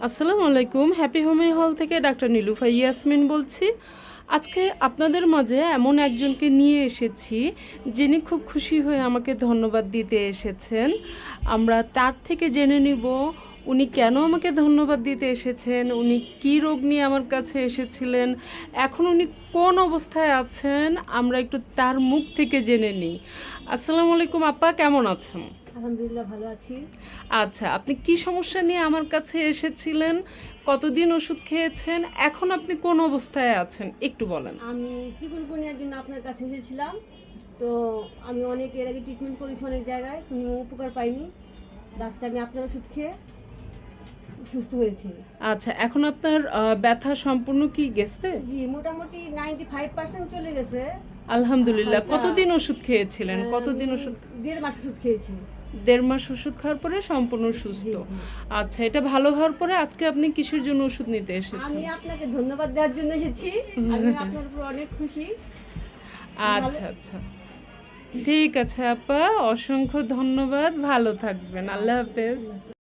আসসালামু আলাইকুম। হ্যাপি হোমি হল থেকে ডাক্তার নীলুফা ইয়াসমিন বলছি। আজকে আপনাদের মাঝে এমন একজনকে নিয়ে এসেছি যিনি খুব খুশি হয়ে আমাকে ধন্যবাদ দিতে এসেছেন। আমরা তার থেকে জেনে নিব উনি কেন আমাকে ধন্যবাদ দিতে এসেছেন, উনি কী রোগ নিয়ে আমার কাছে এসেছিলেন, এখন উনি কোন অবস্থায় আছেন, আমরা একটু তার মুখ থেকে জেনে নিই। আসসালামু আলাইকুম আপা, কেমন আছেন? আলহামদুলিল্লাহ ভালো আছি। আচ্ছা, আপনি কি সমস্যা নিয়ে আমার কাছে এসেছিলেন? কতদিন ওষুধ খেয়েছেন? এখন আপনি কোন অবস্থায় আছেন? একটু বলেন। আমি চিকুনগুনিয়ার জন্য আপনার কাছে এসেছিলাম। তো আমি অনেক এর আগে ট্রিটমেন্ট করেছি অনেক জায়গায়, কোনো উপকার পাইনি। লাস্টে আমি আপনার ওষুধ খেয়ে সুস্থ হয়েছি। আচ্ছা, এখন আপনার ব্যথা সম্পূর্ণ কি গেছে? জি, মোটামুটি 95% চলে গেছে। আলহামদুলিল্লাহ। হালকা কতদিন ওষুধ খেয়েছিলেন? কতদিন আমি ওষুধ? 1.5 মাস ওষুধ খেয়েছি। 1.5 মাস ওষুধ খাওয়ার পরে সম্পূর্ণ জি, সুস্থ। জি। আচ্ছা, এটা ভালো হওয়ার পরে আজকে আপনি কিসের জন্য ওষুধ নিতে এসেছেন? আমি আপনাকে ধন্যবাদ দেওয়ার জন্য এসেছি। আমি আপনার উপর অনেক খুশি। ভালো আচ্ছা, আচ্ছা। ঠিক আছে আপা, অসংখ্য ধন্যবাদ। ভালো থাকবেন। আল্লাহ আচ্ছা, হাফেজ। আল্লাহ হাফেজ।